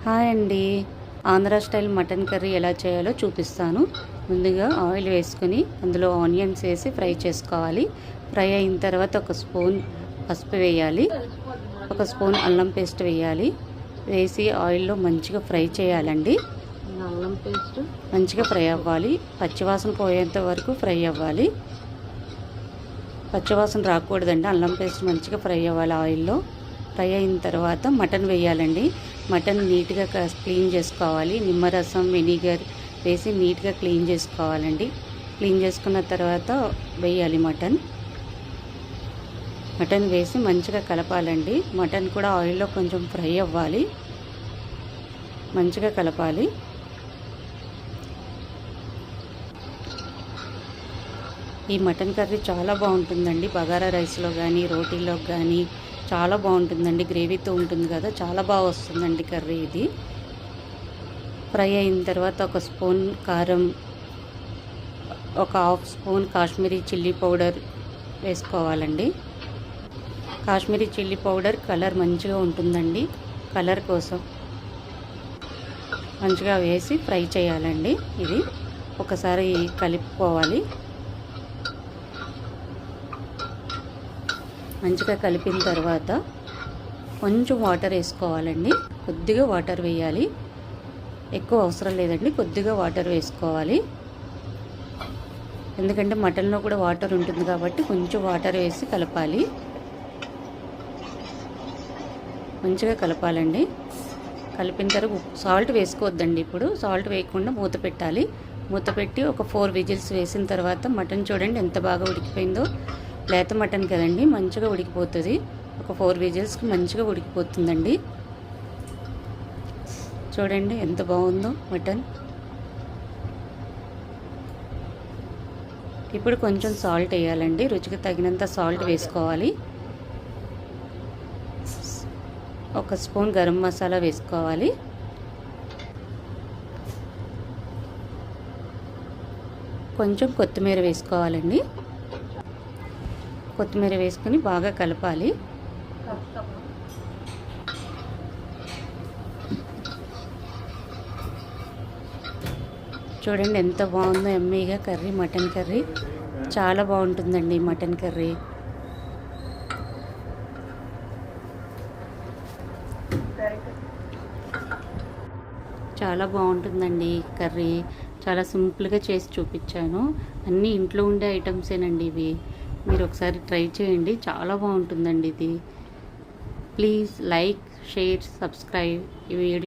Hi అండి. Andhra style mutton curry ఎలా చేయాలో చూపిస్తాను. ముందుగా ఆయిల్ వేసుకొని అందులో ఆనియన్స్ వేసి ఫ్రై చేసుకోవాలి. ఫ్రై అయిన తర్వాత ఒక స్పూన్ పసుపు వేయాలి, ఒక స్పూన్ అల్లం పేస్ట్ వేయాలి. వేసి ఆయిల్లో మంచిగా ఫ్రై చేయాలండి. అల్లం పేస్ట్ మంచిగా ఫ్రై అవ్వాలి, పచ్చివాసన పోయేంత వరకు ఫ్రై అవ్వాలి. పచ్చివాసన రాకూడదండి, అల్లం పేస్ట్ మంచిగా ఫ్రై అవ్వాలి ఆయిల్లో. ఫ్రై అయిన తర్వాత మటన్ వేయాలండి. మటన్ నీట్గా క్లీన్ చేసుకోవాలి. నిమ్మరసం, వెనిగర్ వేసి నీట్గా క్లీన్ చేసుకోవాలండి. క్లీన్ చేసుకున్న తర్వాత వేయాలి మటన్ వేసి మంచిగా కలపాలండి. మటన్ కూడా ఆయిల్లో కొంచెం ఫ్రై అవ్వాలి, మంచిగా కలపాలి. ఈ మటన్ కర్రీ చాలా బాగుంటుందండి. బగారా రైస్లో కానీ రోటీలో కానీ చాలా బాగుంటుందండి. గ్రేవీతో ఉంటుంది కదా, చాలా బాగా వస్తుందండి కర్రీ ఇది. ఫ్రై అయిన తర్వాత ఒక స్పూన్ కారం, ఒక half spoon Kashmiri chilli powder వేసుకోవాలండి. కాశ్మీరీ చిల్లీ పౌడర్ కలర్ మంచిగా ఉంటుందండి. కలర్ కోసం మంచిగా వేసి ఫ్రై చేయాలండి. ఇది ఒకసారి కలుపుకోవాలి. మంచిగా కలిపిన తర్వాత కొంచెం వాటర్ వేసుకోవాలండి. కొద్దిగా వాటర్ వేయాలి, ఎక్కువ అవసరం లేదండి. కొద్దిగా వాటర్ వేసుకోవాలి, ఎందుకంటే మటన్లో కూడా వాటర్ ఉంటుంది కాబట్టి కొంచెం వాటర్ వేసి కలపాలి. మంచిగా కలపాలండి. కలిపిన తర్వాత సాల్ట్ వేసుకోవద్దండి. ఇప్పుడు సాల్ట్ వేయకుండా మూత పెట్టాలి. మూత పెట్టి ఒక 4 విజిల్స్ వేసిన తర్వాత మటన్ చూడండి ఎంత బాగా ఉడికిపోయిందో. లేత మటన్ కదండి, మంచిగా ఉడికిపోతుంది. ఒక 4 విజిల్స్కి మంచిగా ఉడికిపోతుందండి. చూడండి ఎంత బాగుందో మటన్. ఇప్పుడు కొంచెం సాల్ట్ వేయాలండి. రుచికి తగినంత సాల్ట్ వేసుకోవాలి. ఒక స్పూన్ గరం మసాలా వేసుకోవాలి. కొంచెం కొత్తిమీర వేసుకోవాలండి. కొత్తిమీర వేసుకొని బాగా కలపాలి. చూడండి ఎంత బాగుందో ఎమ్మీగా కర్రీ. మటన్ కర్రీ చాలా బాగుంటుందండి. మటన్ కర్రీ చాలా బాగుంటుందండి. కర్రీ చాలా సింపుల్గా చేసి చూపించాను. అన్నీ ఇంట్లో ఉండే ఐటమ్సేనండి ఇవి. మీరు ఒకసారి ట్రై చేయండి, చాలా బాగుంటుందండి ఇది. ప్లీజ్ లైక్, షేర్, సబ్స్క్రైబ్ ఈ వీడియో.